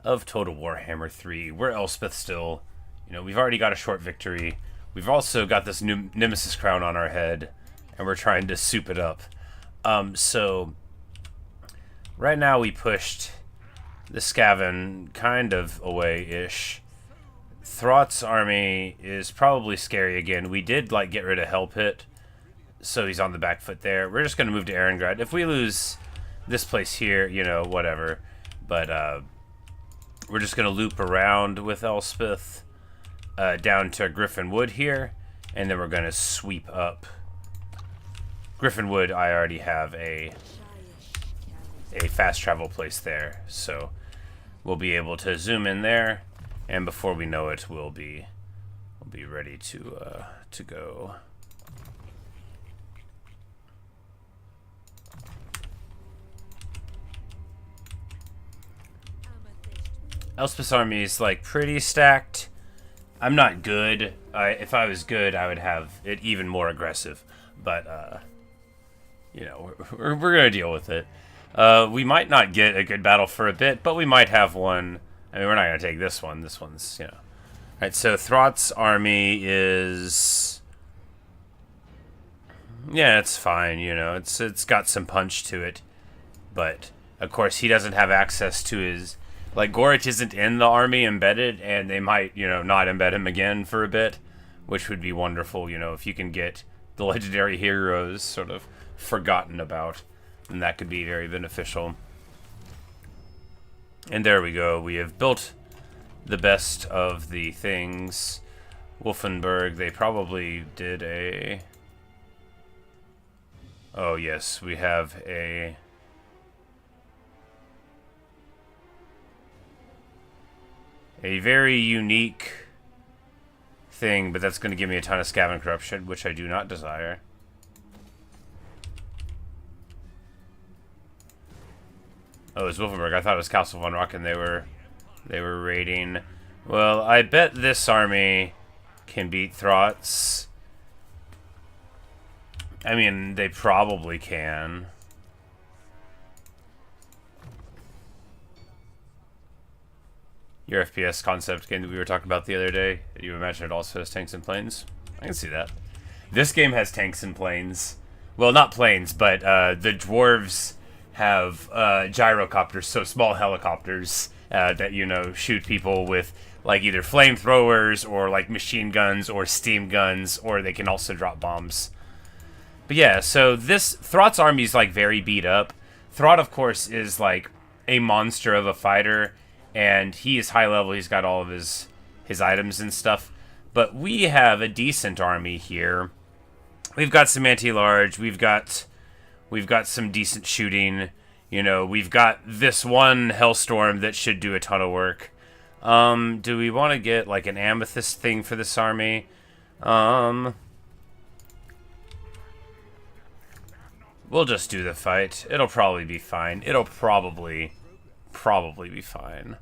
of Total Warhammer 3. We're Elspeth still. You know, we've already got a short victory. We've also got this new Nemesis crown on our head, and we're trying to soup it up. So right now we pushed the Skaven kind of away-ish. Thrott's army is probably scary again. We did, like, get rid of Hell Pit, so he's on the back foot there. We're just going to move to Erengrad. If we lose this place here, you know, whatever. But we're just going to loop around with Elspeth down to Griffin Wood here, and then we're going to sweep up. Griffin Wood, I already have a fast travel place there, so we'll be able to zoom in there, and before we know it, we'll be ready to go. Elspeth's army is like pretty stacked. I'm not good. If I was good, I would have it even more aggressive. But you know, we're gonna deal with it. We might not get a good battle for a bit, but we might have one. I mean, we're not gonna take this one. This one's, you know. All right. So Thrott's army is, yeah, it's fine. You know, it's got some punch to it, but of course he doesn't have access to his. Like, Gorich isn't in the army embedded, and they might, you know, not embed him again for a bit, which would be wonderful, you know, if you can get the legendary heroes sort of forgotten about, then that could be very beneficial. And there we go. We have built the best of the things. Wolfenburg, they probably did a... Oh, yes, we have a very unique thing, but that's going to give me a ton of Skaven corruption, which I do not desire. Oh, it's Wolfenburg. I thought it was Castle von Rocken they were raiding. Well, I bet this army can beat Thrott's. I mean, they probably can. Your FPS concept game that we were talking about the other day, you imagine it also has tanks and planes? I can see that. This game has tanks and planes. Well, not planes, but the dwarves have gyrocopters, so small helicopters that, you know, shoot people with, like, either flamethrowers or, like, machine guns or steam guns, or they can also drop bombs. But yeah, so this Thrott's army is, like, very beat up. Thrott, of course, is, like, a monster of a fighter, and he is high level. He's got all of his items and stuff. But we have a decent army here. We've got some anti-large. We've got some decent shooting. You know, we've got this one Hellstorm that should do a ton of work. Do we want to get, like, an amethyst thing for this army? We'll just do the fight. It'll probably be fine. It'll probably be fine.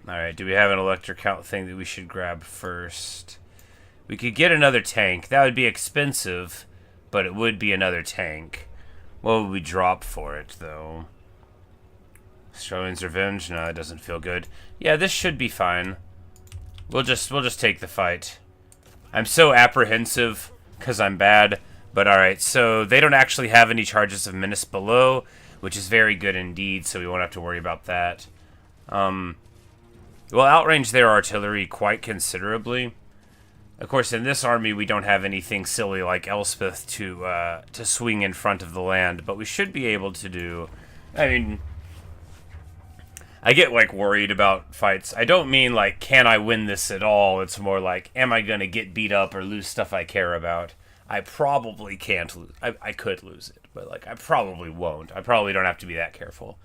Alright, do we have an electric count thing that we should grab first? We could get another tank. That would be expensive, but it would be another tank. What would we drop for it, though? Strowman's Revenge? No, that doesn't feel good. Yeah, this should be fine. We'll just take the fight. I'm so apprehensive because I'm bad. But alright, so they don't actually have any charges of menace below, which is very good indeed, so we won't have to worry about that. We'll outrange their artillery quite considerably. Of course, in this army, we don't have anything silly like Elspeth to swing in front of the land, but we should be able to do... I mean, I get, like, worried about fights. I don't mean, like, can I win this at all? It's more like, am I going to get beat up or lose stuff I care about? I probably can't lose. I could lose it, but, like, I probably won't. I probably don't have to be that careful.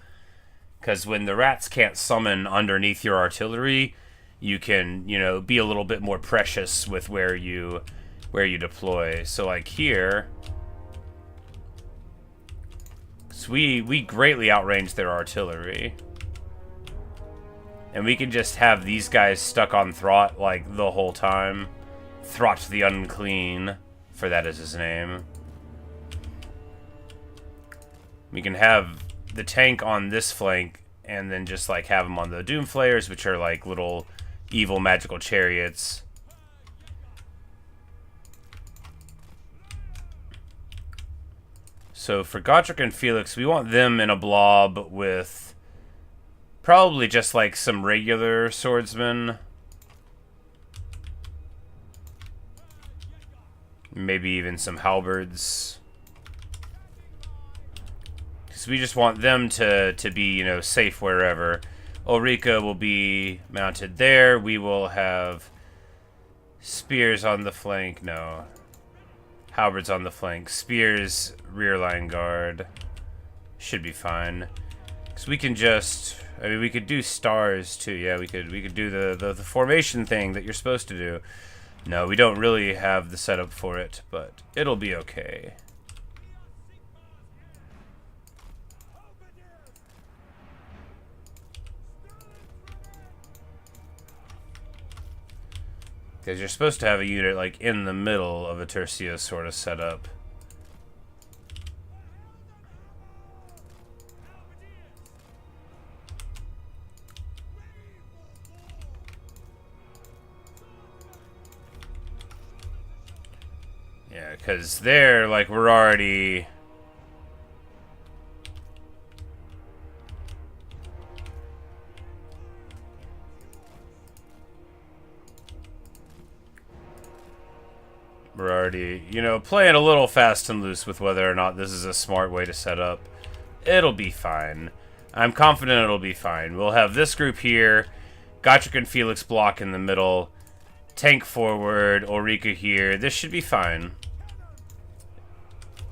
Because when the rats can't summon underneath your artillery, you can, you know, be a little bit more precious with where you deploy. So, like, here... So we greatly outrange their artillery. And we can just have these guys stuck on Thrott, like, the whole time. Thrott the Unclean, for that is his name. We can have the tank on this flank, and then just like have them on the Doom Flayers, which are like little evil magical chariots. So for Gotrek and Felix, we want them in a blob with probably just like some regular swordsmen. Maybe even some halberds. Because we just want them to be, you know, safe wherever. Ulrika will be mounted there. We will have spears on the flank. No. Halberds on the flank. Spears, rear line guard. Should be fine. Because we can just... I mean, we could do stars, too. Yeah, we could do the formation thing that you're supposed to do. No, we don't really have the setup for it, but it'll be okay. Because you're supposed to have a unit, like, in the middle of a Tercio sort of setup. Yeah, because there, like, we're already... We're already, you know, playing a little fast and loose with whether or not this is a smart way to set up. It'll be fine. I'm confident it'll be fine. We'll have this group here, Gotrek and Felix block in the middle, tank forward, Ulrika here. This should be fine.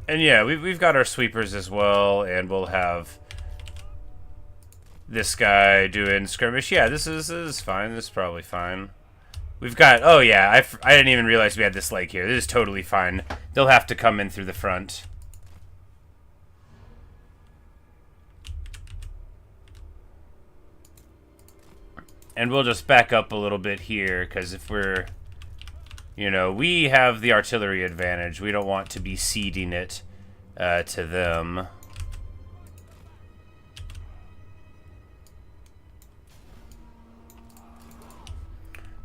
And yeah, we've got our sweepers as well, and we'll have this guy doing skirmish. Yeah, this is fine. This is probably fine. We've got... Oh, yeah. I didn't even realize we had this lake here. This is totally fine. They'll have to come in through the front. And we'll just back up a little bit here, because if we're... You know, we have the artillery advantage. We don't want to be ceding it to them.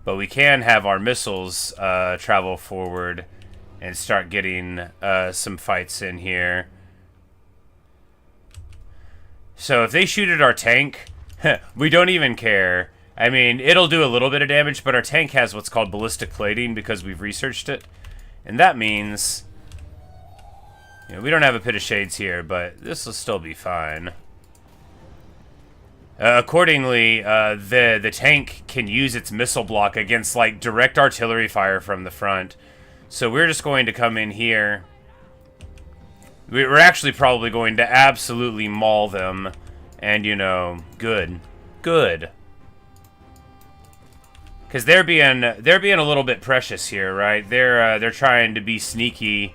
But we can have our missiles travel forward and start getting some fights in here. So if they shoot at our tank, we don't even care. I mean, it'll do a little bit of damage, but our tank has what's called ballistic plating because we've researched it. And that means... You know, we don't have a pit of shades here, but this will still be fine. Accordingly, the tank can use its missile block against, like, direct artillery fire from the front. So we're just going to come in here. We're actually probably going to absolutely maul them. And, you know, good. Good. Because they're being a little bit precious here, right? They're trying to be sneaky,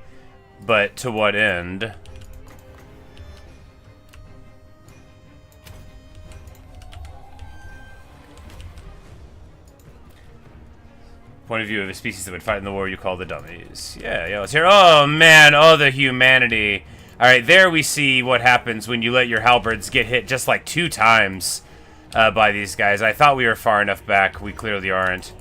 but to what end? Point of view of a species that would fight in the war you call the dummies. Yeah, let's hear. Oh, man. Oh, the humanity. All right, there we see what happens when you let your halberds get hit just like 2 times by these guys. I thought we were far enough back. We clearly aren't.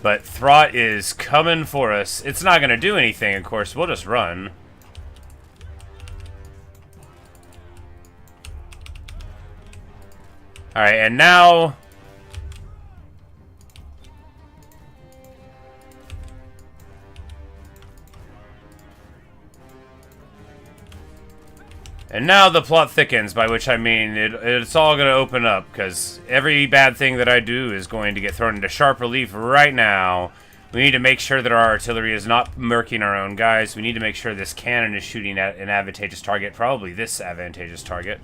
But Throt is coming for us. It's not going to do anything, of course. We'll just run. All right, and now... And now the plot thickens, by which I mean it's all going to open up, because every bad thing that I do is going to get thrown into sharp relief right now. We need to make sure that our artillery is not murking our own guys. We need to make sure this cannon is shooting at an advantageous target, probably this advantageous target.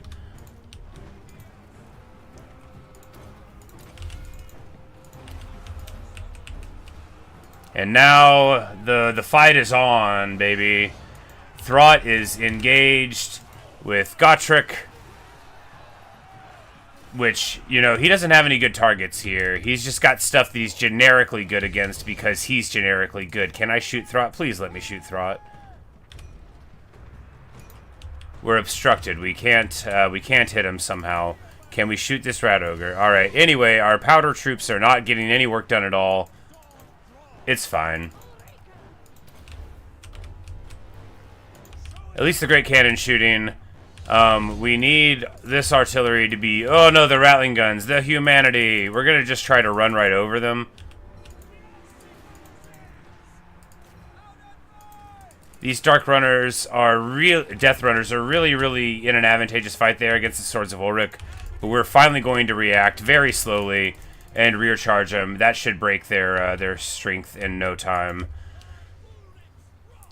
And now the fight is on, baby. Throt is engaged with Gotrek, which, you know, he doesn't have any good targets here. He's just got stuff that he's generically good against because he's generically good. Can I shoot Throt? Please let me shoot Throt. We're obstructed. We can't hit him somehow. Can we shoot this rat ogre? All right. Anyway, our powder troops are not getting any work done at all. It's fine. At least the great cannon shooting. We need this artillery to be... Oh, no, the Rattling guns. The humanity. We're going to just try to run right over them. These Dark Runners are Death Runners are really, really in an advantageous fight there against the Swords of Ulrich. But we're finally going to react very slowly and rear charge them. That should break their strength in no time.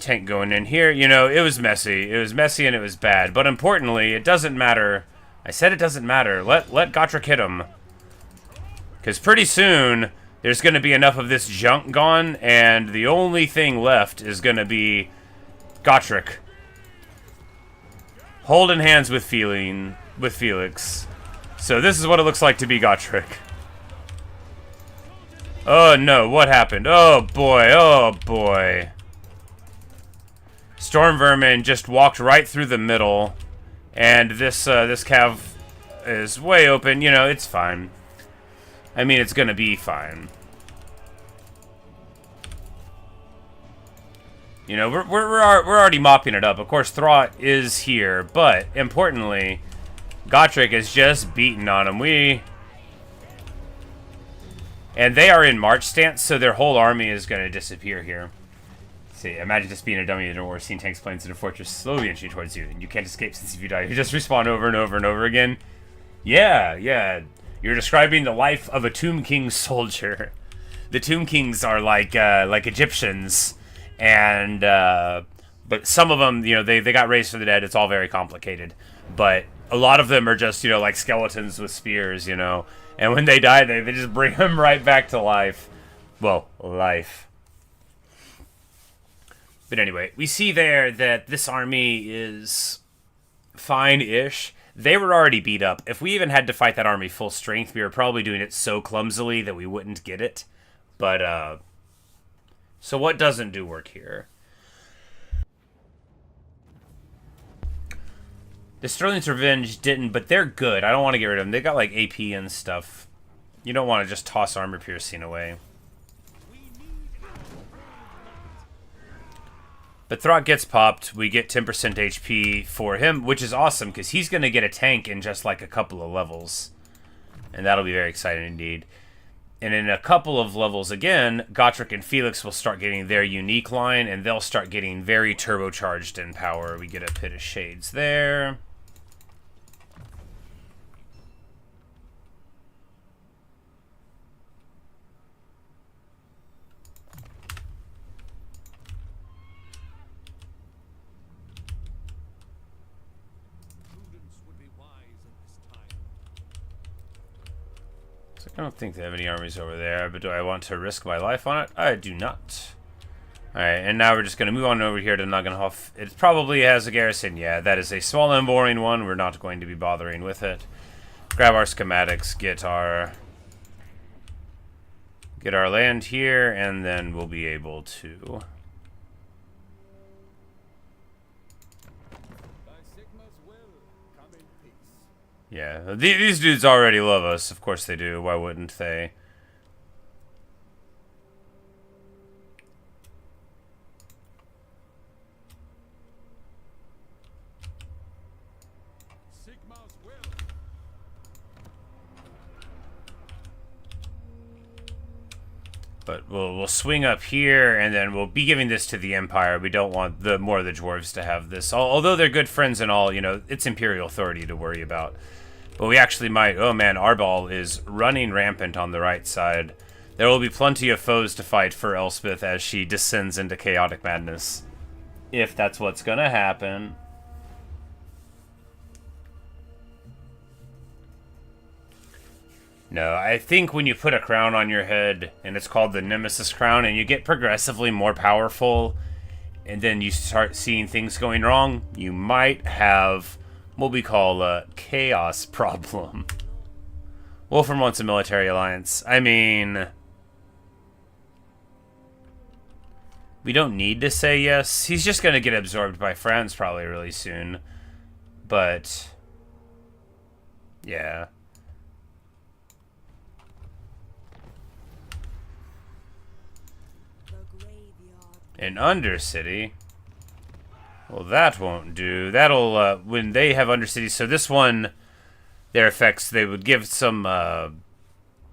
Tank going in here. You know, it was messy. It was messy and it was bad. But importantly, it doesn't matter. I said it doesn't matter. Let Gotrek hit him. Because pretty soon, there's going to be enough of this junk gone, and the only thing left is going to be Gotrek. Holding hands with Felix. So this is what it looks like to be Gotrek. Oh no, what happened? Oh boy, oh boy. Storm Vermin just walked right through the middle, and this cav is way open. You know, it's fine. I mean, it's gonna be fine. You know, we're already mopping it up. Of course, Throt is here, but importantly, Gotrek is just beating on him. And they are in march stance, so their whole army is going to disappear here. See, imagine just being a dummy in a war, seeing tanks, planes, and a fortress slowly inching towards you, and you can't escape since if you die, you just respawn over and over and over again. Yeah. You're describing the life of a Tomb King soldier. The Tomb Kings are like Egyptians, and but some of them, you know, they got raised from the dead. It's all very complicated, but a lot of them are just, you know, like skeletons with spears, you know. And when they die, they just bring them right back to life. Well, life. But anyway, we see there that this army is fine-ish. They were already beat up. If we even had to fight that army full strength, we were probably doing it so clumsily that we wouldn't get it. But, so what doesn't do work here? The Sterling's Revenge didn't, but they're good. I don't want to get rid of them. They got, like, AP and stuff. You don't want to just toss armor piercing away. But Throt gets popped. We get 10% HP for him, which is awesome, because he's going to get a tank in just, like, a couple of levels. And that'll be very exciting indeed. And in a couple of levels again, Gotrek and Felix will start getting their unique line, and they'll start getting very turbocharged in power. We get a Pit of Shades there. I don't think they have any armies over there, but do I want to risk my life on it? I do not. Alright, and now we're just going to move on over here to Nagenhof. It probably has a garrison. Yeah, that is a small and boring one. We're not going to be bothering with it. Grab our schematics, get our land here, and then we'll be able to... Yeah, these dudes already love us. Of course they do. Why wouldn't they? But we'll swing up here, and then we'll be giving this to the Empire. We don't want more of the dwarves to have this. Although they're good friends and all, you know, it's Imperial authority to worry about. But we actually might... Oh man, Arbal is running rampant on the right side. There will be plenty of foes to fight for Elspeth as she descends into chaotic madness. If that's what's gonna happen. No, I think when you put a crown on your head, and it's called the Nemesis Crown, and you get progressively more powerful, and then you start seeing things going wrong, you might have what we call a chaos problem. Wolfram wants a military alliance. I mean, we don't need to say yes. He's just going to get absorbed by France probably really soon. But yeah. An Undercity. Well, that won't do. That'll when they have Undercities. So this one, their effects, they would give some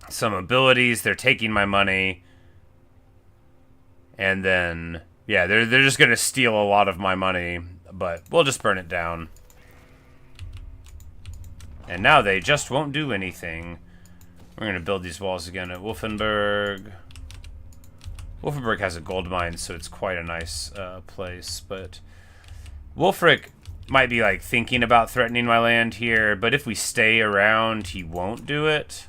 abilities. They're taking my money, and then yeah, they're just gonna steal a lot of my money. But we'll just burn it down. And now they just won't do anything. We're gonna build these walls again at Wolfenburg. Wolfenburg has a gold mine, so it's quite a nice place. But Wulfric might be like thinking about threatening my land here, but if we stay around, he won't do it.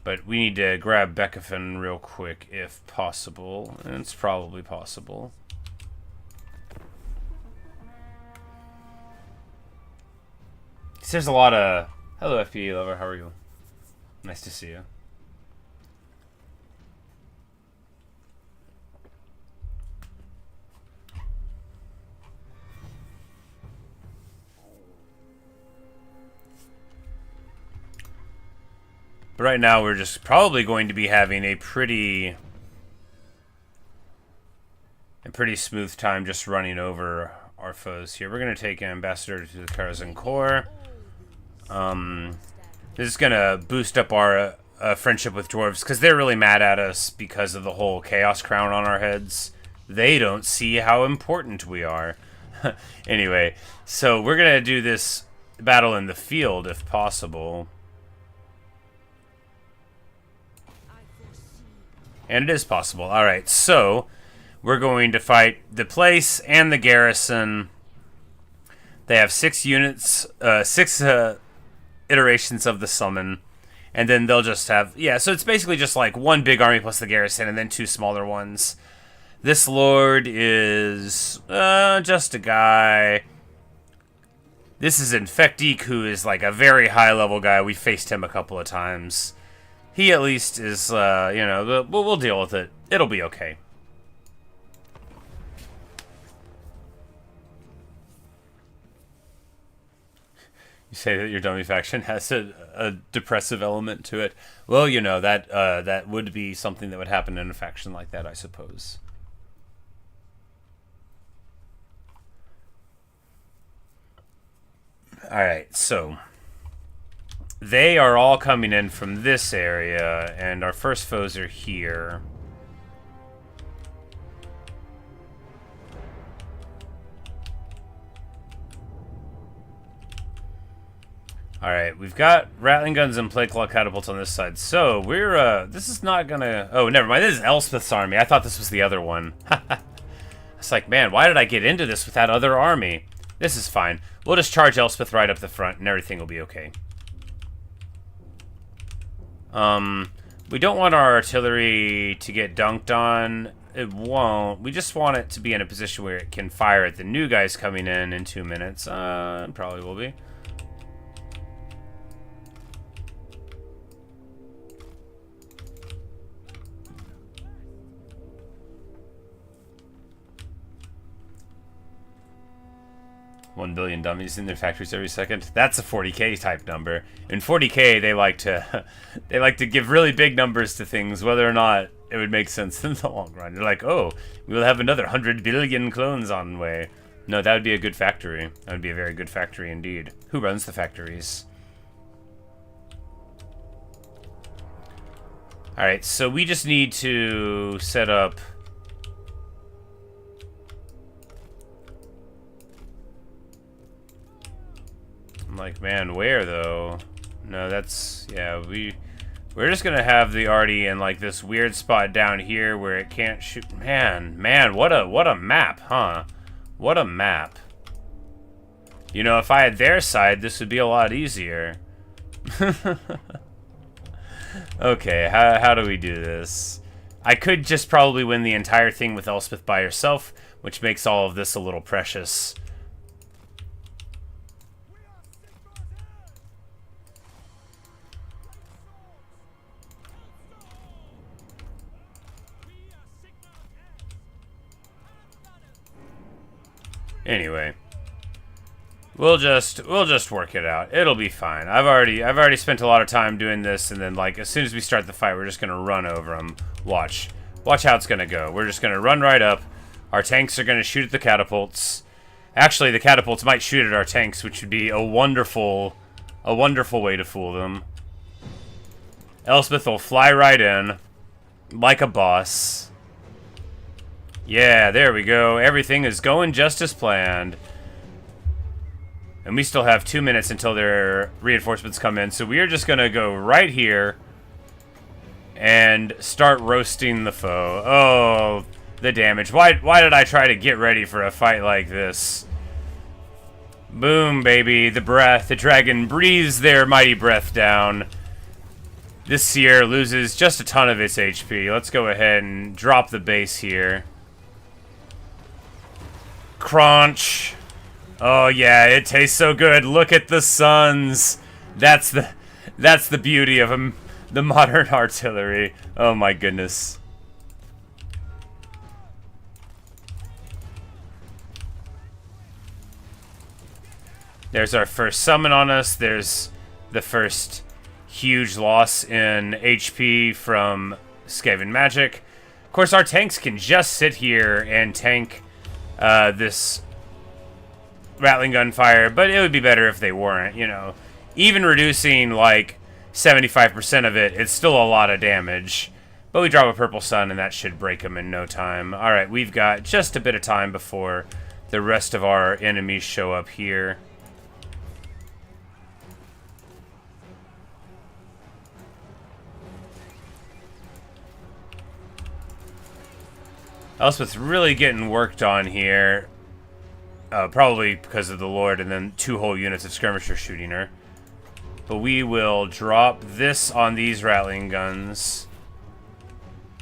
But we need to grab Beckhofen real quick if possible, and it's probably possible. There's a lot of... Hello, FPE lover, how are you? Nice to see you. But right now, we're just probably going to be having a pretty smooth time just running over our foes here. We're going to take an ambassador to the Karazhan Corps. This is going to boost up our friendship with dwarves, because they're really mad at us because of the whole Chaos Crown on our heads. They don't see how important we are. Anyway, so we're going to do this battle in the field if possible. And it is possible. Alright, so we're going to fight the place and the garrison. They have 6 units, 6 iterations of the summon. And then they'll just have... Yeah, so it's basically just like 1 big army plus the garrison and then 2 smaller ones. This lord is just a guy. This is Infectique, who is like a very high-level guy. We faced him a couple of times. He at least is, you know, we'll deal with it. It'll be okay. You say that your dummy faction has a depressive element to it. Well, you know, that would be something that would happen in a faction like that, I suppose. Alright, so... They are all coming in from this area, and our first foes are here. Alright, we've got Rattling Guns and Plague Claw Catapults on this side, so we're, this is not gonna... Oh, never mind, this is Elspeth's army. I thought this was the other one. It's like, man, why did I get into this with that other army? This is fine. We'll just charge Elspeth right up the front, and everything will be okay. We don't want our artillery to get dunked on. It won't. We just want it to be in a position where it can fire at the new guys coming in 2 minutes. It probably will be. $1 billion dummies in their factories every second. That's a 40K type number. In 40K, they like to give really big numbers to things, whether or not it would make sense in the long run. They're like, oh, we will have another 100 billion clones on the way. No, that would be a good factory. That would be a very good factory indeed. Who runs the factories? Alright, so we just need to set up... I'm like, man, where though? No, that's... Yeah, we're just gonna have the arty in like this weird spot down here where it can't shoot. Man, what a map, huh? What a map. You know, if I had their side, this would be a lot easier. Okay, how do we do this? I could just probably win the entire thing with Elspeth by herself, which makes all of this a little precious. Anyway, We'll just work it out. It'll be fine. I've already spent a lot of time doing this, and then like as soon as we start the fight, we're just gonna run over them. Watch how it's gonna go. We're just gonna run right up. Our tanks are gonna shoot at the catapults. Actually, the catapults might shoot at our tanks, which would be a wonderful way to fool them. Elspeth will fly right in, like a boss. Yeah, there we go. Everything is going just as planned. And we still have 2 minutes until their reinforcements come in, so we are just gonna go right here and start roasting the foe. Oh, the damage. Why did I try to get ready for a fight like this? Boom, baby. The breath. The dragon breathes their mighty breath down. This Seer loses just a ton of its HP. Let's go ahead and drop the base here. Crunch. Oh yeah, it tastes so good. Look at the suns. That's the beauty of the modern artillery. Oh my goodness. There's our first summon on us. There's the first huge loss in HP from Skaven Magic. Of course, our tanks can just sit here and tank this Rattling gun fire, but it would be better if they weren't, you know. Even reducing, like, 75% of it, it's still a lot of damage. But we drop a Purple Sun, and that should break them in no time. Alright, we've got just a bit of time before the rest of our enemies show up here. Elspeth's really getting worked on here. Probably because of the Lord, and then 2 whole units of skirmishers shooting her. But we will drop this on these Rattling guns.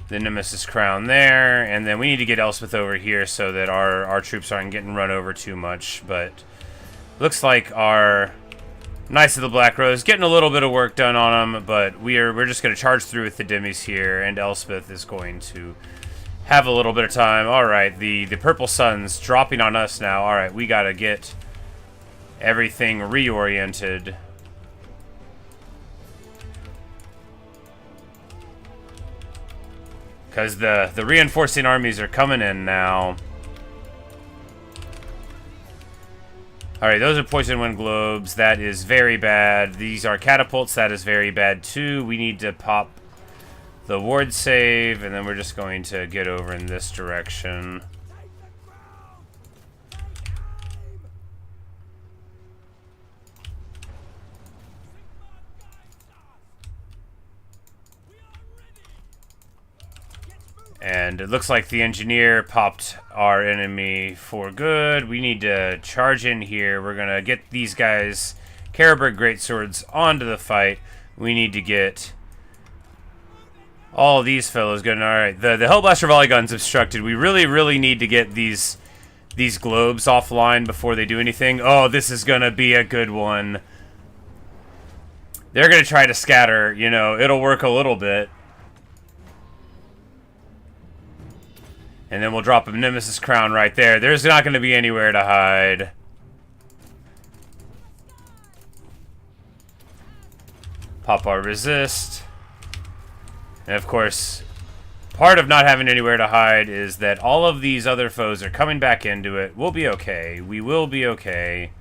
The Nemesis Crown there, and then we need to get Elspeth over here so that our troops aren't getting run over too much. But looks like our Knights of the Black Rose getting a little bit of work done on them, but we're just going to charge through with the Dimmies here, and Elspeth is going to have a little bit of time. Alright, the Purple Sun's dropping on us now. Alright, we gotta get everything reoriented. Because the reinforcing armies are coming in now. Alright, those are Poison Wind Globes. That is very bad. These are catapults. That is very bad too. We need to pop the ward save, and then we're just going to get over in this direction. And it looks like the engineer popped our enemy for good. We need to charge in here. We're going to get these guys, Carroburg Greatswords, onto the fight. We need to get all these fellows good. Alright, the Hellblaster Volley Gun's obstructed. We really need to get these globes offline before they do anything. Oh, this is gonna be a good one. They're gonna try to scatter, you know, it'll work a little bit. And then we'll drop a Nemesis Crown right there. There's not gonna be anywhere to hide. Pop our resist. And of course, part of not having anywhere to hide is that all of these other foes are coming back into it. We'll be okay. We will be okay.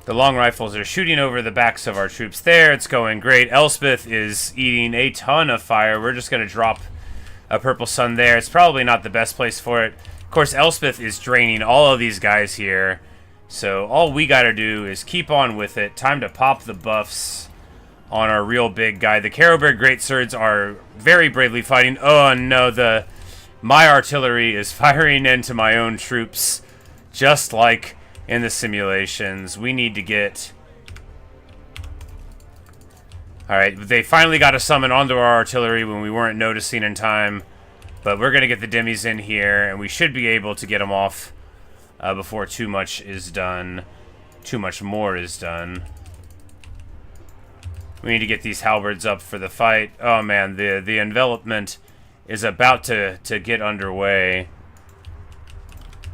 The long rifles are shooting over the backs of our troops there. It's going great. Elspeth is eating a ton of fire. We're just going to drop a Purple Sun there. It's probably not the best place for it. Of course, Elspeth is draining all of these guys here. So all we got to do is keep on with it. Time to pop the buffs on our real big guy. The Carroburg Greatswords are very bravely fighting. Oh no, my artillery is firing into my own troops, just like in the simulations. We need to get... Alright, they finally got a summon onto our artillery when we weren't noticing in time. But we're going to get the Dimmies in here, and we should be able to get them off before too much is done. Too much more is done. We need to get these halberds up for the fight. Oh man, the envelopment is about to get underway.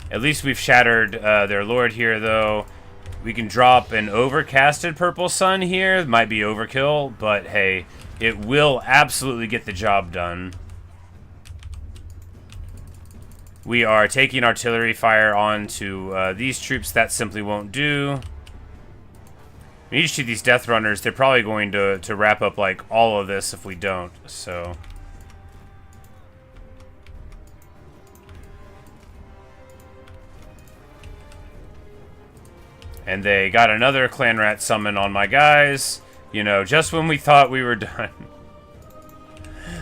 At least we've shattered their lord here, though. We can drop an overcasted purple sun here. Might be overkill, but hey, it will absolutely get the job done. We are taking artillery fire onto these troops. That simply won't do. We need to shoot these death runners. They're probably going to wrap up like all of this if we don't, so... And they got another clan rat summon on my guys. You know, just when we thought we were done.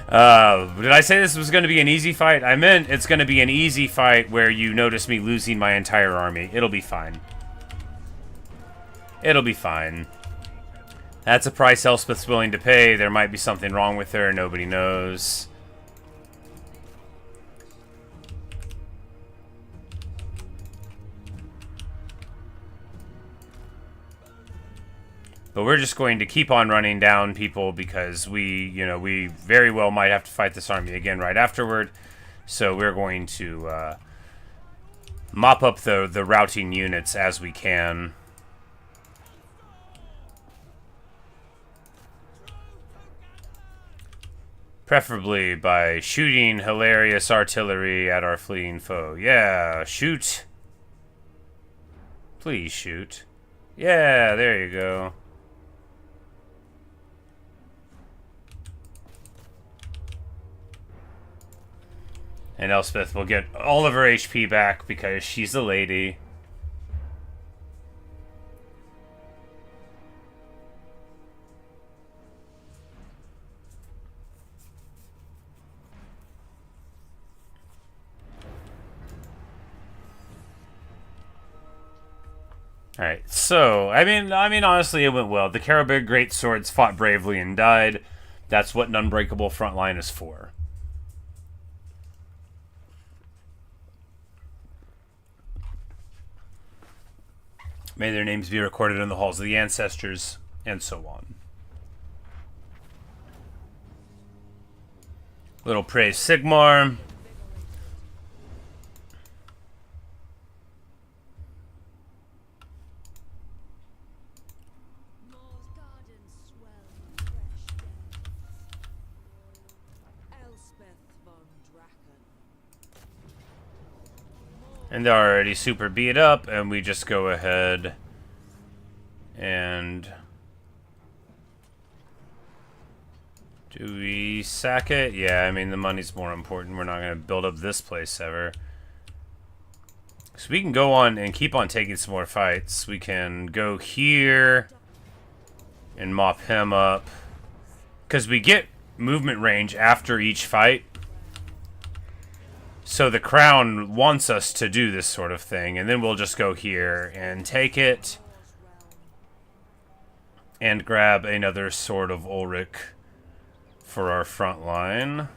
Did I say this was going to be an easy fight? I meant it's going to be an easy fight where you notice me losing my entire army. It'll be fine. It'll be fine. That's a price Elspeth's willing to pay. There might be something wrong with her. Nobody knows. But we're just going to keep on running down people because we very well might have to fight this army again right afterward. So we're going to mop up the routing units as we can. Preferably by shooting hilarious artillery at our fleeing foe. Yeah, shoot. Please shoot. Yeah, there you go. And Elspeth will get all of her HP back because she's a lady. Alright, so, I mean, honestly, it went well. The Carabig Great Swords fought bravely and died. That's what an unbreakable front line is for. May their names be recorded in the halls of the ancestors, and so on. Little praise Sigmar. And they're already super beat up, and we just go ahead and... Do we sack it? Yeah, I mean, the money's more important. We're not going to build up this place ever. So we can go on and keep on taking some more fights. We can go here and mop him up. Because we get movement range after each fight. So the crown wants us to do this sort of thing, and then we'll just go here and take it and grab another Sword of Ulrich for our front line.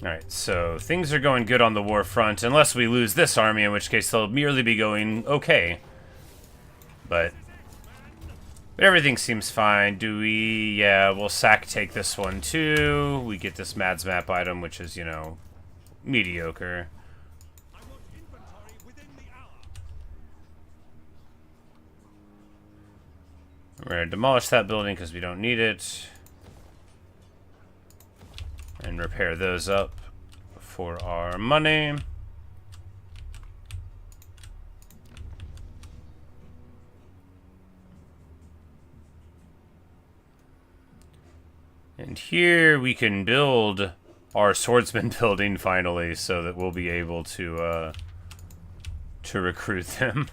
Alright, so things are going good on the war front, unless we lose this army, in which case they'll merely be going okay. But everything seems fine. Do we... Yeah, we'll take this one too. We get this Mads map item, which is, you know, mediocre. We're going to demolish that building because we don't need it. And repair those up for our money. And here we can build our swordsman building finally, so that we'll be able to recruit them.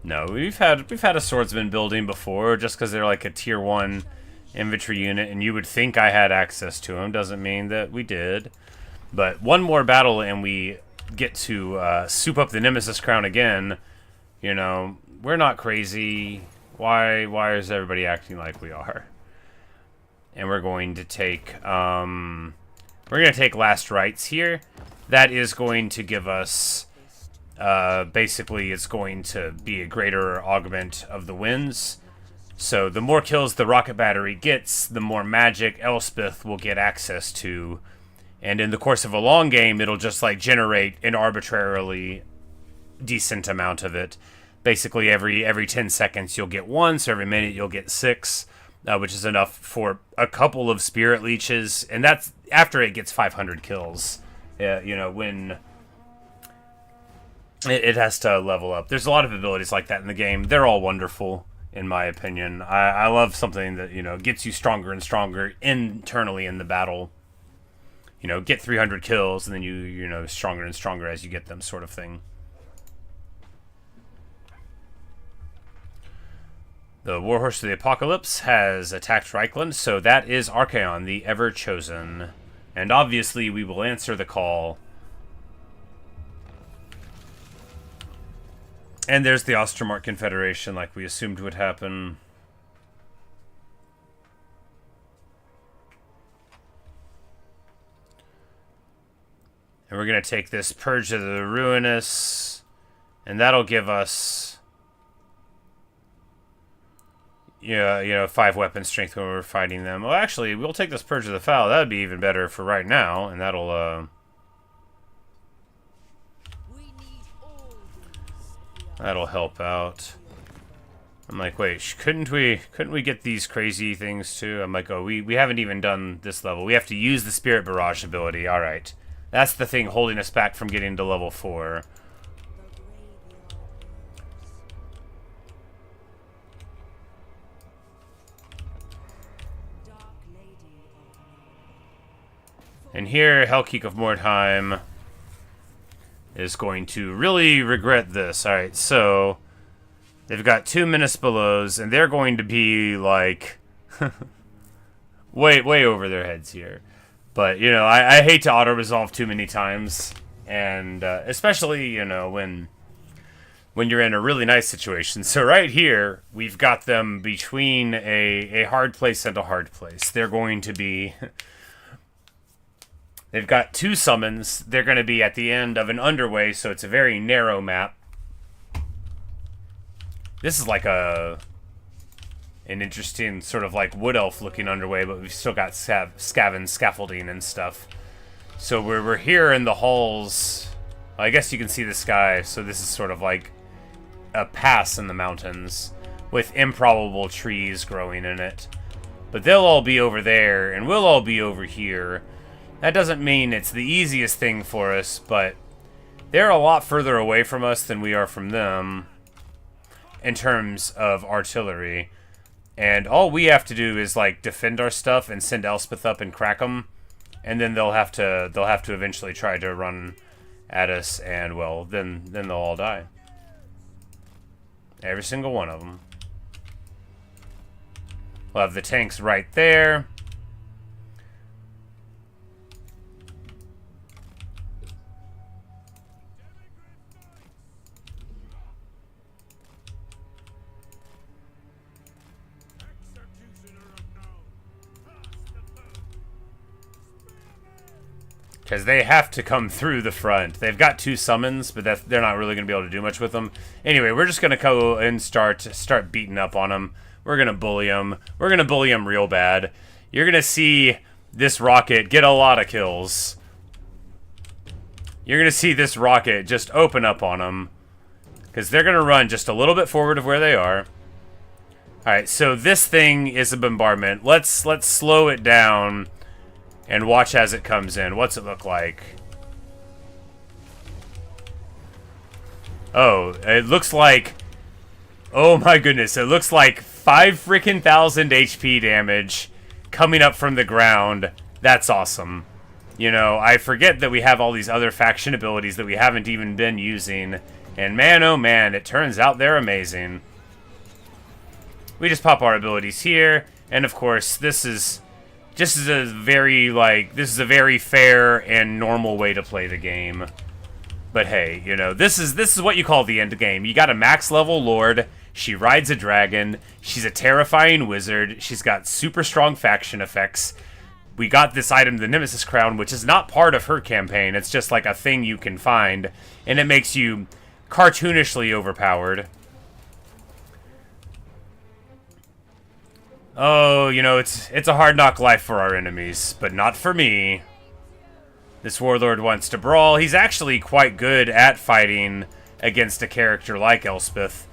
No, we've had a swordsman building before, just because they're like a tier 1 infantry unit, and you would think I had access to them. Doesn't mean that we did. But one more battle, and we get to soup up the Nemesis crown again. You know, we're not crazy. Why is everybody acting like we are? And we're going to take We're going to take Last Rites here. That is going to give us... basically, it's going to be a greater augment of the winds. So the more kills the rocket battery gets, the more magic Elspeth will get access to. And in the course of a long game, it'll just like generate an arbitrarily decent amount of it. Basically, every 10 seconds you'll get one, so every minute you'll get 6, which is enough for a couple of spirit leeches. And that's after it gets 500 kills. You know, when it has to level up. There's a lot of abilities like that in the game. They're all wonderful, in my opinion. I love something that, you know, gets you stronger and stronger internally in the battle. You know, get 300 kills, and then you know, stronger and stronger as you get them, sort of thing. The Warhorse of the Apocalypse has attacked Reichland, so that is Archaon, the Ever-Chosen. And obviously, we will answer the call. And there's the Ostermark Confederation, like we assumed would happen. And we're going to take this Purge of the Ruinous, and that'll give us, yeah, you know, 5 weapon strength when we're fighting them. Well, actually, we'll take this Purge of the Foul. That would be even better for right now, and that'll help out. I'm like, wait, couldn't we get these crazy things too? I'm like, oh, we haven't even done this level. We have to use the Spirit Barrage ability. All right. That's the thing holding us back from getting to level 4. And here, Hellkeek of Mordheim is going to really regret this. Alright, so they've got 2 Menace Belows, and they're going to be, like, way over their heads here. But, you know, I hate to auto-resolve too many times, and especially, you know, when you're in a really nice situation. So right here, we've got them between a hard place and a hard place. They're going to be... They've got 2 summons. They're going to be at the end of an underway, so it's a very narrow map. This is like an interesting sort of like wood elf looking underway, but we've still got Scaven scaffolding and stuff. So we're here in the halls. I guess you can see the sky, so this is sort of like a pass in the mountains with improbable trees growing in it. But they'll all be over there, and we'll all be over here. That doesn't mean it's the easiest thing for us, but they're a lot further away from us than we are from them in terms of artillery. And all we have to do is like defend our stuff and send Elspeth up and crack them, and then they'll have to eventually try to run at us, and well, then they'll all die. Every single one of them. We'll have the tanks right there. Because they have to come through the front. They've got 2 summons, but they're not really going to be able to do much with them. Anyway, we're just going to go and start beating up on them. We're going to bully them. We're going to bully them real bad. You're going to see this rocket get a lot of kills. You're going to see this rocket just open up on them. Because they're going to run just a little bit forward of where they are. Alright, so this thing is a bombardment. Let's slow it down and watch as it comes in. What's it look like? Oh, it looks like... Oh my goodness, it looks like 5,000 HP damage coming up from the ground. That's awesome. You know, I forget that we have all these other faction abilities that we haven't even been using. And man, oh man, it turns out they're amazing. We just pop our abilities here. And of course, this is a very fair and normal way to play the game. But hey, you know, this is what you call the end game. You got a max level lord, she rides a dragon, she's a terrifying wizard, she's got super strong faction effects. we got this item, the Nemesis Crown, which is not part of her campaign. It's just like a thing you can find, and it makes you cartoonishly overpowered. Oh, you know, it's a hard knock life for our enemies, but not for me. This warlord wants to brawl. He's actually quite good at fighting against a character like Elspeth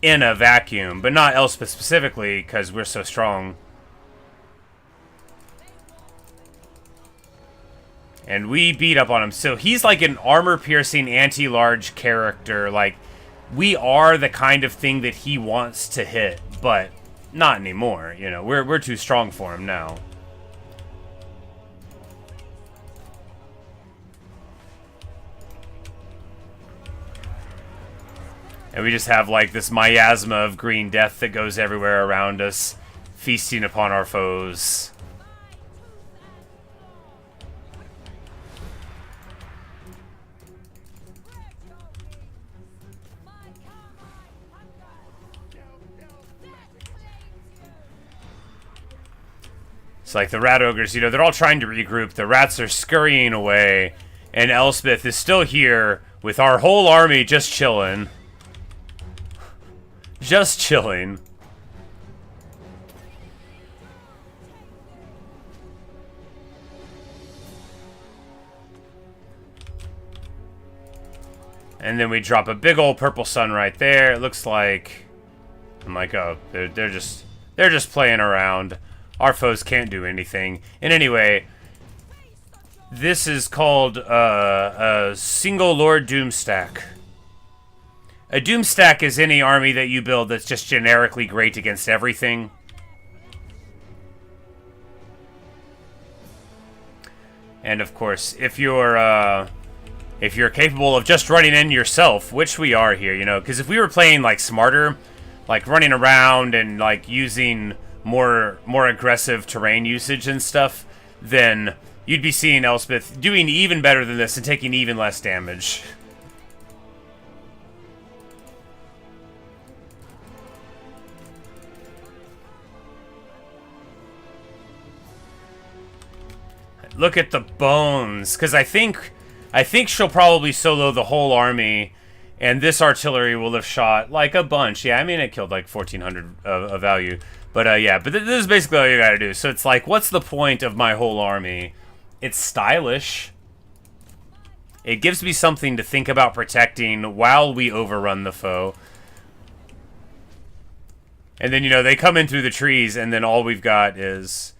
in a vacuum, but not Elspeth specifically, because we're so strong. And we beat up on him. So he's like an armor-piercing, anti-large character. Like, we are the kind of thing that he wants to hit, but not anymore. You know, we're too strong for him now. And we just have, like, this miasma of green death that goes everywhere around us, feasting upon our foes. It's like the rat ogres, you know, they're all trying to regroup. The rats are scurrying away, and Elspeth is still here with our whole army just chilling. Just chilling. And then we drop a big old purple sun right there. It looks like, I'm like, oh, they're just playing around. Our foes can't do anything. And anyway, this is called a single Lord Doomstack. A Doomstack is any army that you build that's just generically great against everything. And of course, if you're capable of just running in yourself, which we are here, you know, because if we were playing like smarter, like running around and like using more aggressive terrain usage and stuff, then you'd be seeing Elspeth doing even better than this and taking even less damage. Look at the bones, because I think she'll probably solo the whole army, and this artillery will have shot like a bunch. Yeah, I mean, it killed like 1,400 of value. But yeah, but this is basically all you gotta do. So it's like, what's the point of my whole army? It's stylish. It gives me something to think about protecting while we overrun the foe. And then, you know, they come in through the trees, and then all we've got is...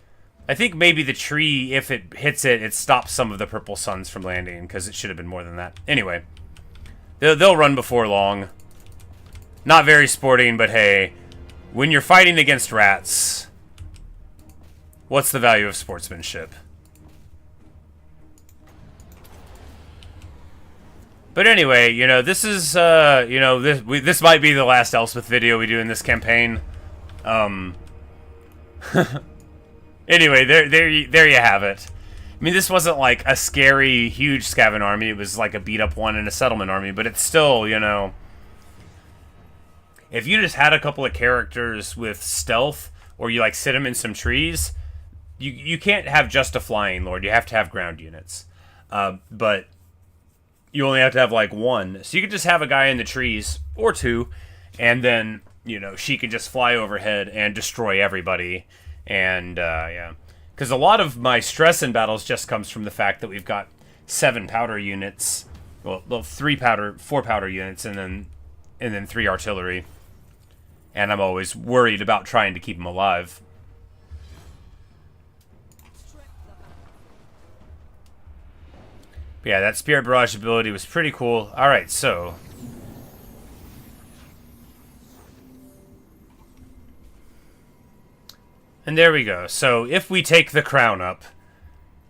I think maybe the tree, if it hits it, it stops some of the purple suns from landing, because it should have been more than that. Anyway, they'll run before long. Not very sporting, but hey, when you're fighting against rats, what's the value of sportsmanship? But anyway, you know, this is, you know, this might be the last Elspeth video we do in this campaign. Anyway, there you have it. I mean, this wasn't like a scary, huge Skaven army. It was like a beat-up one and a settlement army. But it's still, you know... If you just had a couple of characters with stealth, or you, like, sit them in some trees, you can't have just a flying lord. You have to have ground units. But you only have to have, like, one. So you could just have a guy in the trees, or two, and then, you know, she could just fly overhead and destroy everybody. And, yeah. Because a lot of my stress in battles just comes from the fact that we've got 7 powder units. Well, 4 powder units, and then 3 artillery. And I'm always worried about trying to keep them alive. But yeah, that Spirit Barrage ability was pretty cool. Alright, so... And there we go. So, if we take the crown up,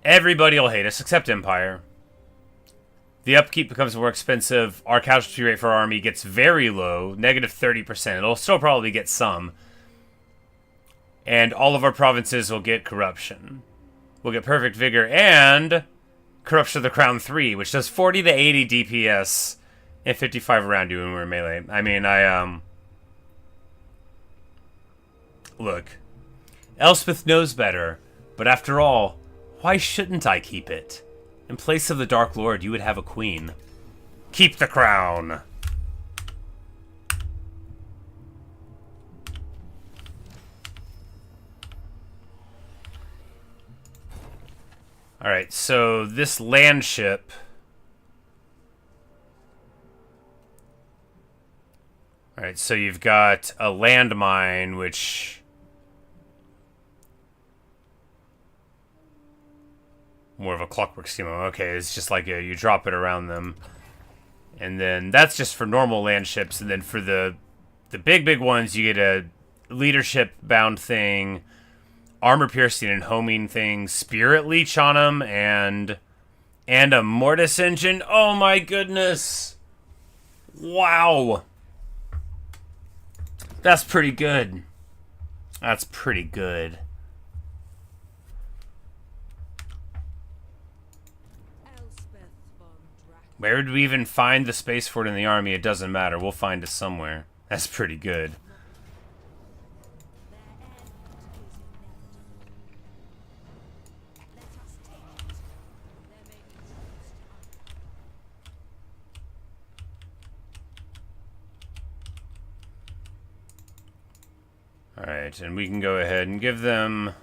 everybody will hate us, except Empire. The upkeep becomes more expensive. Our casualty rate for our army gets very low, negative 30%. It'll still probably get some. And all of our provinces will get corruption. We'll get perfect vigor and corruption of the crown 3, which does 40 to 80 DPS and 55 around you when we're melee. I mean, look, Elspeth knows better, But after all, why shouldn't I keep it? In place of the Dark Lord, you would have a queen. Keep the crown! Alright, so this land ship... Alright, so you've got a landmine, which... More of a clockwork scheme. Okay, it's just like you drop it around them. And then that's just for normal land ships. And then for the big ones, you get a leadership-bound thing... armor-piercing and homing things, spirit leech on them, and a mortis engine. Oh my goodness! Wow! That's pretty good. That's pretty good. Where did we even find the space for it in the army? It doesn't matter. We'll find it somewhere. That's pretty good. Alright, and we can go ahead and give them...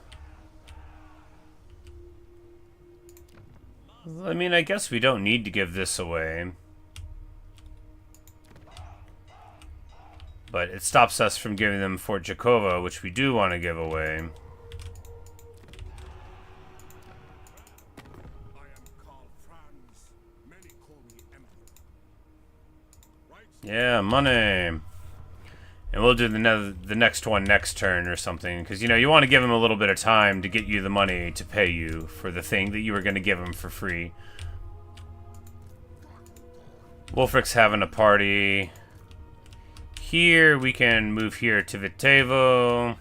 I mean, I guess we don't need to give this away. But it stops us from giving them Fort Jakova, which we do want to give away. Yeah, money. And we'll do the next one next turn or something. Because, you know, you want to give them a little bit of time to get you the money to pay you for the thing that you were going to give them for free. Wolfric's having a party. Here, we can move here to Vitevo.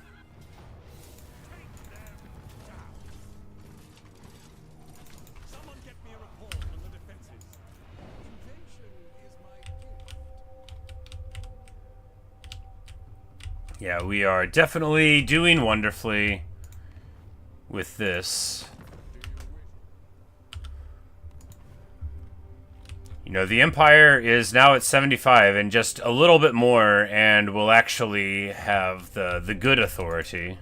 Yeah, we are definitely doing wonderfully with this. You know, the Empire is now at 75 and just a little bit more, and will actually have the good authority.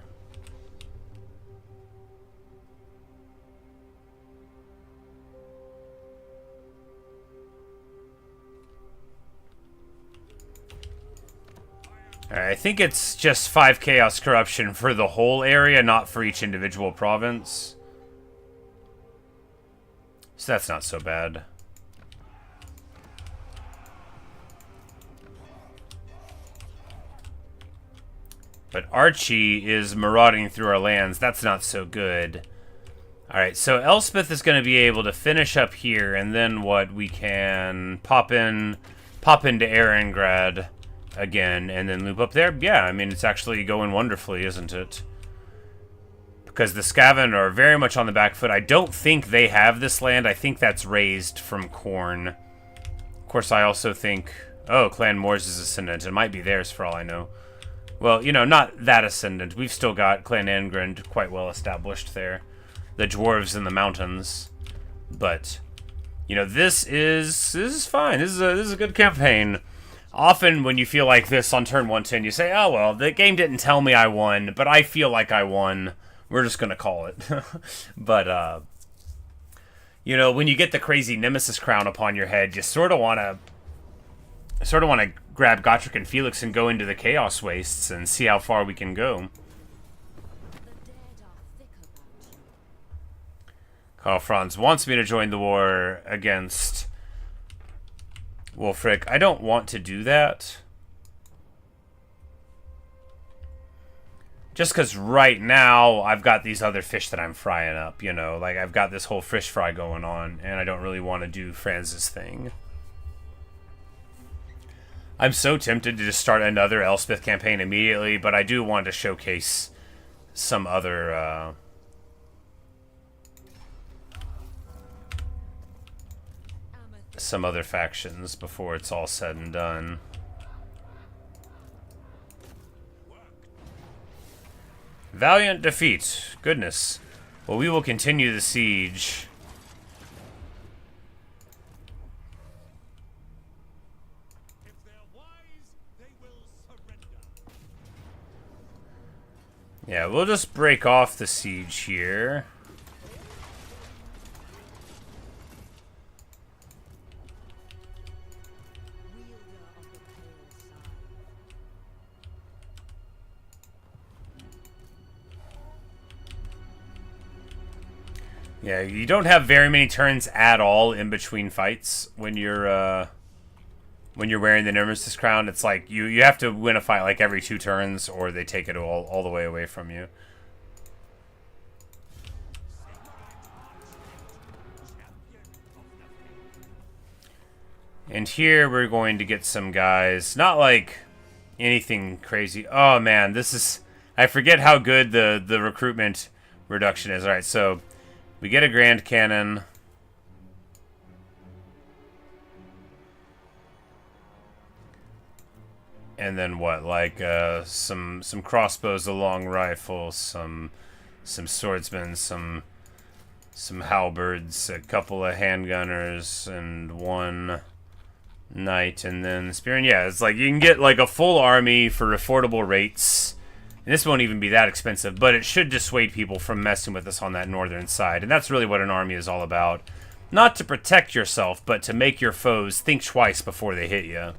I think it's just 5 Chaos Corruption for the whole area, not for each individual province. So that's not so bad. But Archie is marauding through our lands. That's not so good. Alright, so Elspeth is going to be able to finish up here, and then what? We can pop into Erengrad again, and then loop up there. Yeah, I mean, it's actually going wonderfully, isn't it? Because the Skaven are very much on the back foot. I don't think they have this land. I think that's raised from corn. Of course, I also think... Oh, Clan Moors' Ascendant. It might be theirs, for all I know. Well, you know, not that Ascendant. We've still got Clan Angrind quite well established there. The Dwarves in the mountains. But, you know, this is fine. This is a good campaign. Often when you feel like this on turn 110, you say, oh, well, the game didn't tell me I won, but I feel like I won. We're just going to call it. But, you know, when you get the crazy Nemesis crown upon your head, you sort of want to grab Gotrek and Felix and go into the Chaos Wastes and see how far we can go. Karl Franz wants me to join the war against Wolfric. I don't want to do that. Just because right now I've got these other fish that I'm frying up, you know. Like, I've got this whole fish fry going on, and I don't really want to do Franz's thing. I'm so tempted to just start another Elspeth campaign immediately, but I do want to showcase some other... some other factions before it's all said and done. Valiant defeat. Goodness. Well, we will continue the siege. If they're wise, they will surrender. Yeah, we'll just break off the siege here. Yeah, you don't have very many turns at all in between fights when you're wearing the Nemesis crown. It's like you have to win a fight like every 2 turns, or they take it all the way away from you. And here we're going to get some guys, not like anything crazy. Oh man, this is, I forget how good the recruitment reduction is. All right, so we get a Grand Cannon. And then what? Like some crossbows, a long rifle, some swordsmen, some halberds, a couple of handgunners, and 1 knight, and then spear. And yeah, it's like you can get like a full army for affordable rates. And this won't even be that expensive, but it should dissuade people from messing with us on that northern side. And that's really what an army is all about. Not to protect yourself, but to make your foes think twice before they hit you.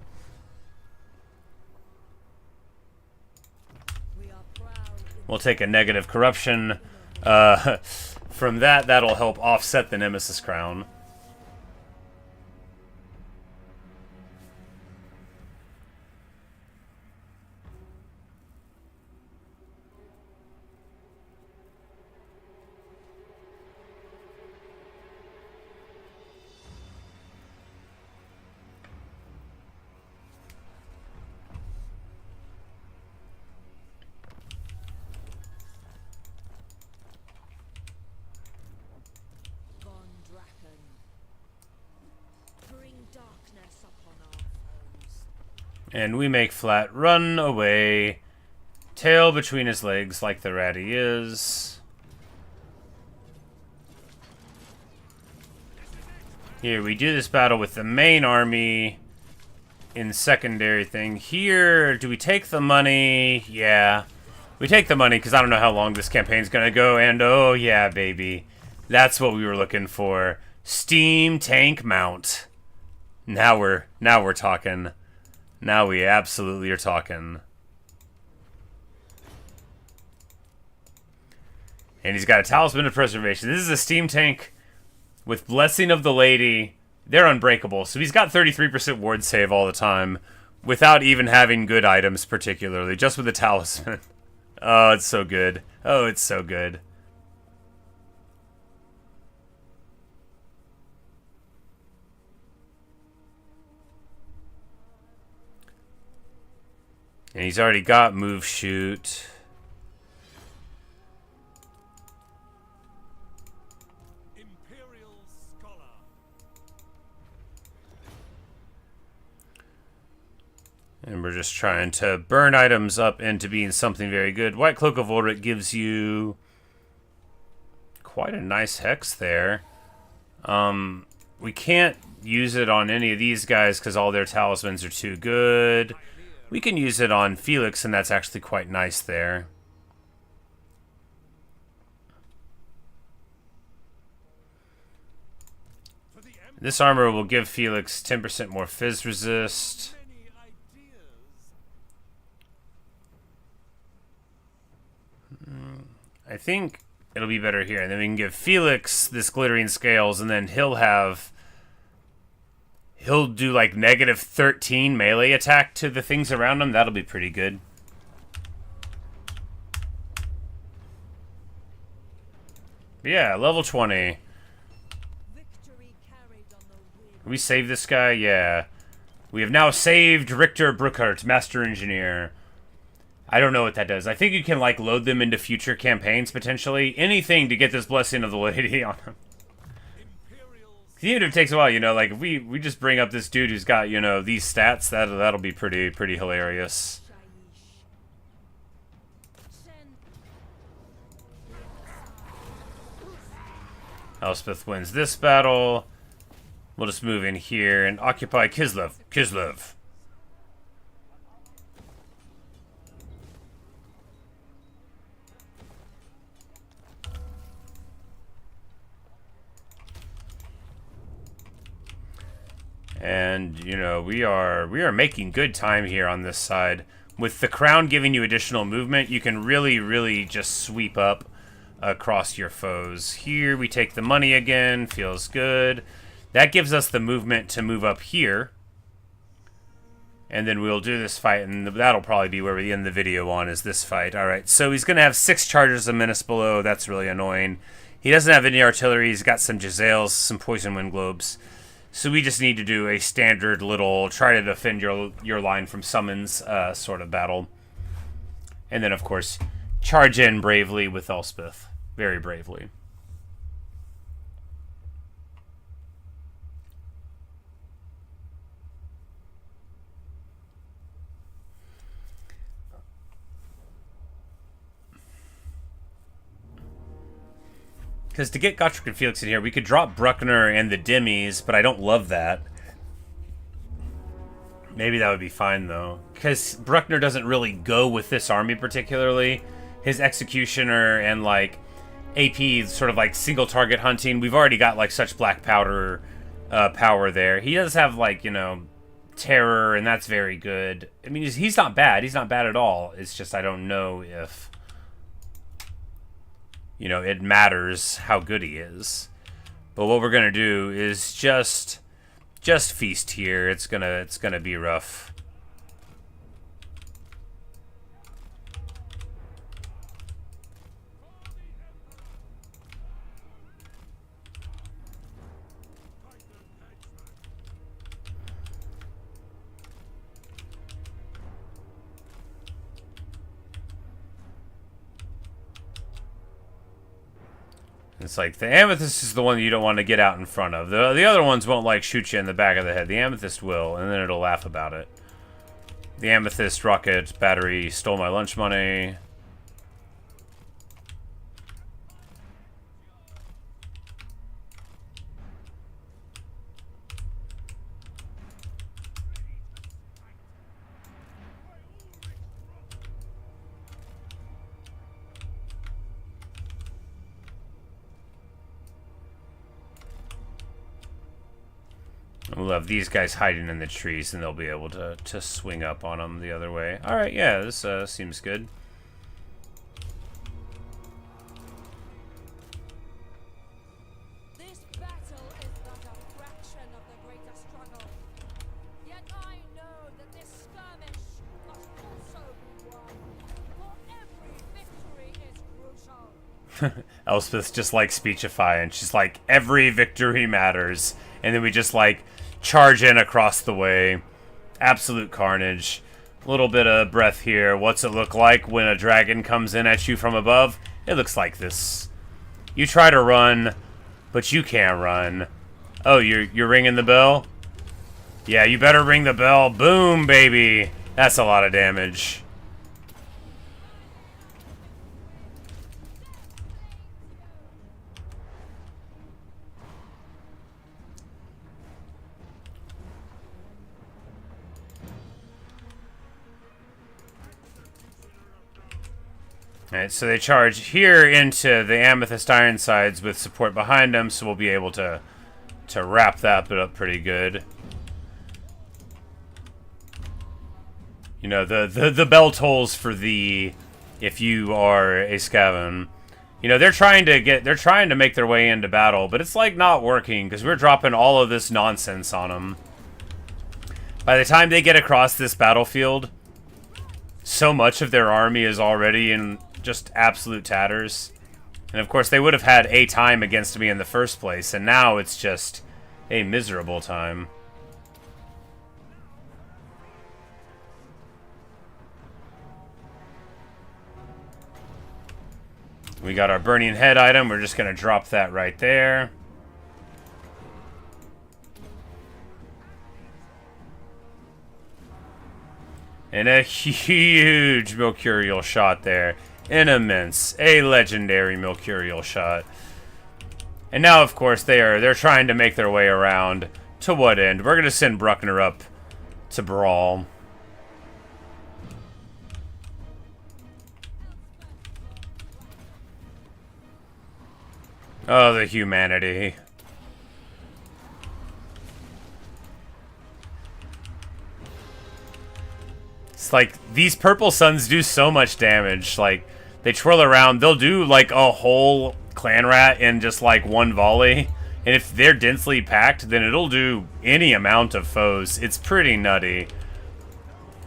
We'll take a negative corruption. From that, that'll help offset the Nemesis crown. And we make flat run away. Tail between his legs like the rat he is. Here, we do this battle with the main army in secondary thing. Here, do we take the money? Yeah. We take the money because I don't know how long this campaign's going to go. And oh yeah, baby. That's what we were looking for. Steam tank mount. Now we're talking. Now we absolutely are talking. And he's got a Talisman of Preservation. This is a steam tank with Blessing of the Lady. They're unbreakable. So he's got 33% ward save all the time without even having good items particularly. Just with the Talisman. Oh, it's so good. Oh, it's so good. And he's already got move shoot. Imperial Scholar. And we're just trying to burn items up into being something very good. White Cloak of Ulrich gives you quite a nice hex there. We can't use it on any of these guys because all their talismans are too good. We can use it on Felix, and that's actually quite nice there. This armor will give Felix 10% more fizz resist. I think it'll be better here. And then we can give Felix this glittering scales, and then he'll do like negative 13 melee attack to the things around him. That'll be pretty good. But yeah, level 20. We save this guy? Yeah. We have now saved Richter Bruckert, Master Engineer. I don't know what that does. I think you can like load them into future campaigns potentially. Anything to get this Blessing of the Lady on him. Even if it takes a while, you know, like if we just bring up this dude who's got, you know, these stats, that'll be pretty hilarious. Elspeth wins this battle. We'll just move in here and occupy Kislev. Kislev. And, you know, we are making good time here on this side. With the crown giving you additional movement, you can really just sweep up across your foes. Here, we take the money again. Feels good. That gives us the movement to move up here. And then we'll do this fight, and that'll probably be where we end the video on, is this fight. Alright, so he's going to have 6 charges of Menace below. That's really annoying. He doesn't have any artillery. He's got some Giselles, some Poison Wind Globes. So we just need to do a standard little try to defend your line from summons sort of battle. And then, of course, charge in bravely with Elspeth. Very bravely. Because to get Gotrek and Felix in here, we could drop Bruckner and the Demis, but I don't love that. Maybe that would be fine, though. Because Bruckner doesn't really go with this army particularly. His Executioner and, like, AP, sort of like single target hunting. We've already got, like, such black powder power there. He does have, like, you know, terror, and that's very good. I mean, he's not bad. He's not bad at all. It's just I don't know if, you know, it matters how good he is. But what we're gonna do is just feast here. It's gonna be rough. It's like the Amethyst is the one that you don't want to get out in front of. The other ones won't, like, shoot you in the back of the head. The Amethyst will, and then it'll laugh about it. The Amethyst rocket battery stole my lunch money. We'll have these guys hiding in the trees, and they'll be able to swing up on them the other way. Alright, yeah, this seems good. This battle is but a fraction of the greater struggle. Yet I know that this skirmish must also be won. For every victory is crucial. Elspeth's just like speechifying. She's like, every victory matters. And then we just, like, charge in across the way. Absolute carnage. A little bit of breath here. What's it look like when a dragon comes in at you from above? It looks like this. You try to run, but you can't run. Oh, you're ringing the bell? Yeah, you better ring the bell. Boom, baby. That's a lot of damage. Alright, so they charge here into the Amethyst Ironsides with support behind them, so we'll be able to wrap that bit up pretty good. You know, the bell tolls for the, if you are a Skaven. You know, they're trying to make their way into battle, but it's like not working because we're dropping all of this nonsense on them. By the time they get across this battlefield, so much of their army is already in just absolute tatters. And of course they would have had a time against me in the first place, and now it's just a miserable time. We got our burning head item. We're just gonna drop that right there. And a huge Mercurial shot there. An immense, a legendary Mercurial shot. And now, of course, they're trying to make their way around. To what end? We're going to send Bruckner up to brawl. Oh, the humanity. It's like, these purple suns do so much damage. Like, they twirl around. They'll do, like, a whole clan rat in just, like, one volley. And if they're densely packed, then it'll do any amount of foes. It's pretty nutty.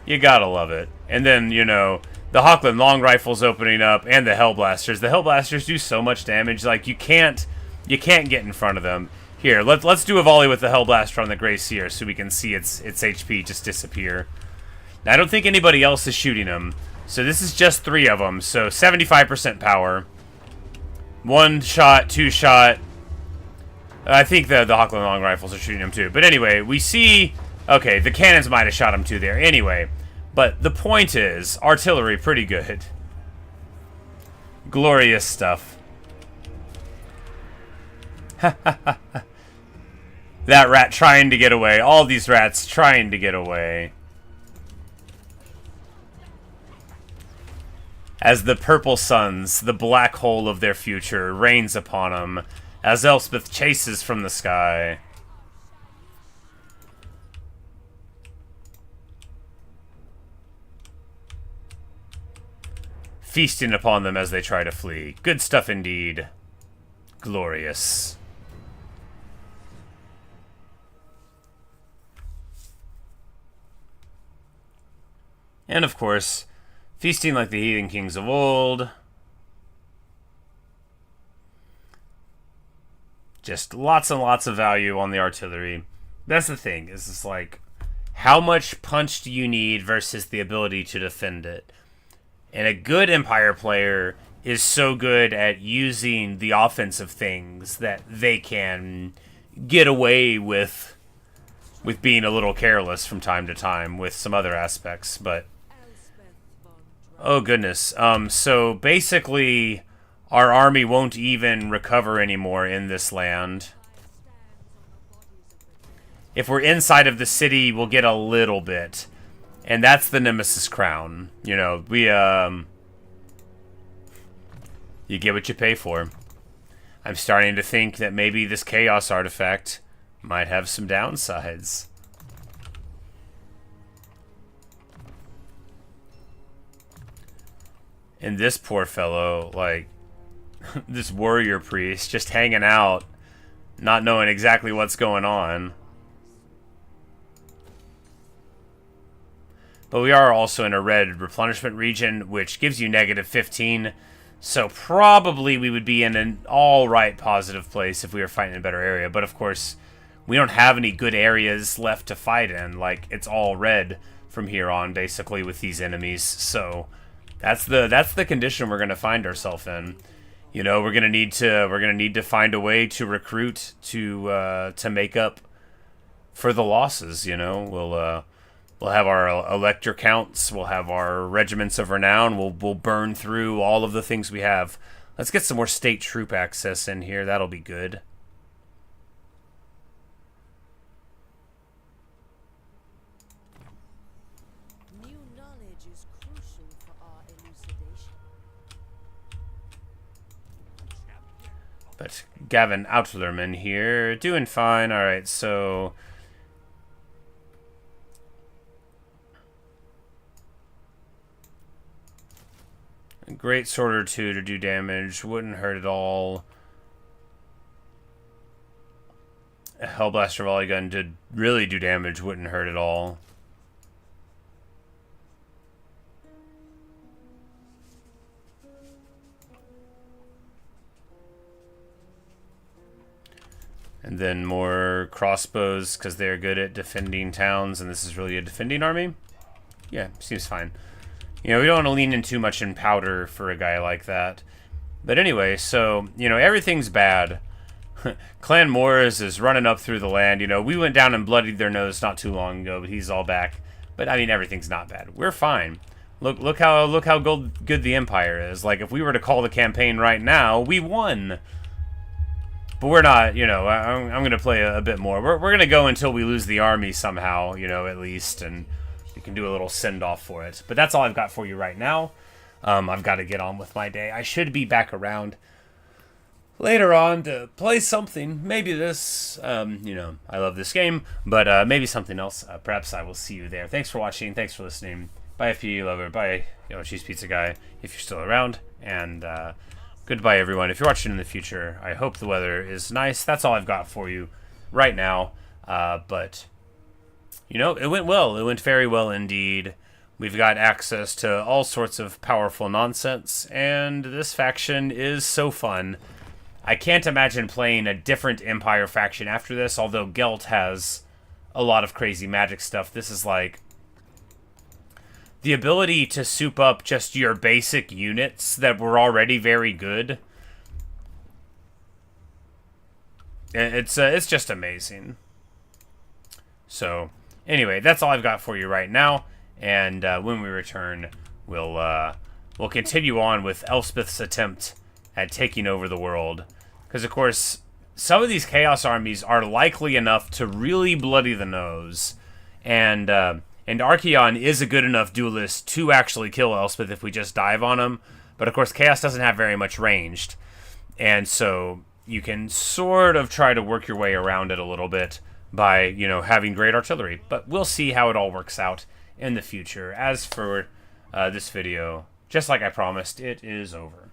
You gotta love it. And then, you know, the Hawkland long rifles opening up and the Hellblasters. The Hellblasters do so much damage. Like, you can't get in front of them. Here, let's do a volley with the Hellblaster on the Grey Seer so we can see its HP just disappear. Now, I don't think anybody else is shooting them. So this is just 3 of them. So 75% power. 1 shot, 2 shot. I think the Hawkland long rifles are shooting them too. But anyway, we see... Okay, the cannons might have shot him too there. Anyway, but the point is, artillery pretty good. Glorious stuff. That rat trying to get away. All these rats trying to get away. As the purple suns, the black hole of their future, rains upon them, as Elspeth chases from the sky. Feasting upon them as they try to flee. Good stuff indeed. Glorious. And of course, feasting like the heathen kings of old. Just lots and lots of value on the artillery. That's the thing, is it's like, how much punch do you need versus the ability to defend it? And a good Empire player is so good at using the offensive things that they can get away with being a little careless from time to time with some other aspects, but oh goodness. So basically our army won't even recover anymore in this land. If we're inside of the city, we'll get a little bit. And that's the Nemesis Crown. You know, we, you get what you pay for. I'm starting to think that maybe this Chaos artifact might have some downsides. And this poor fellow, like, this warrior priest just hanging out, not knowing exactly what's going on. But we are also in a red replenishment region, which gives you -15. So probably we would be in an alright positive place if we were fighting in a better area. But of course, we don't have any good areas left to fight in. Like, it's all red from here on, basically, with these enemies. So that's the condition we're gonna find ourselves in. You know, we're gonna need to find a way to recruit to make up for the losses. You know, we'll have our elector counts. We'll have our regiments of renown. We'll burn through all of the things we have. Let's get some more state troop access in here. That'll be good. New knowledge is crucial for our elucidation. But Gavin Outlerman here, doing fine. All right, so a great sword or two to do damage wouldn't hurt at all. A Hellblaster volley gun to really do damage wouldn't hurt at all. And then more crossbows, because they're good at defending towns, and this is really a defending army. Yeah, seems fine. You know, we don't want to lean in too much in powder for a guy like that. But anyway, so, you know, everything's bad. Clan Moors is running up through the land. You know, we went down and bloodied their nose not too long ago, but he's all back. But, I mean, everything's not bad. We're fine. Look how good the Empire is. Like, if we were to call the campaign right now, we won. But we're not, you know, I'm going to play a bit more. We're going to go until we lose the army somehow, you know, at least, and we can do a little send-off for it. But that's all I've got for you right now. I've got to get on with my day. I should be back around later on to play something. Maybe this, you know, I love this game, but maybe something else. Perhaps I will see you there. Thanks for watching. Thanks for listening. Bye, FPE lover. Bye, you know, Cheese Pizza Guy, if you're still around. And goodbye, everyone. If you're watching in the future, I hope the weather is nice. That's all I've got for you right now. But, you know, it went well. It went very well indeed. We've got access to all sorts of powerful nonsense, and this faction is so fun. I can't imagine playing a different Empire faction after this, although Gelt has a lot of crazy magic stuff. This is like the ability to soup up just your basic units that were already very good. It's just amazing. So, anyway, that's all I've got for you right now. And when we return, we'll continue on with Elspeth's attempt at taking over the world. Because, of course, some of these Chaos armies are likely enough to really bloody the nose. And Archaon is a good enough duelist to actually kill Elspeth if we just dive on him. But, of course, Chaos doesn't have very much ranged. And so you can sort of try to work your way around it a little bit by, you know, having great artillery. But we'll see how it all works out in the future. As for this video, just like I promised, it is over.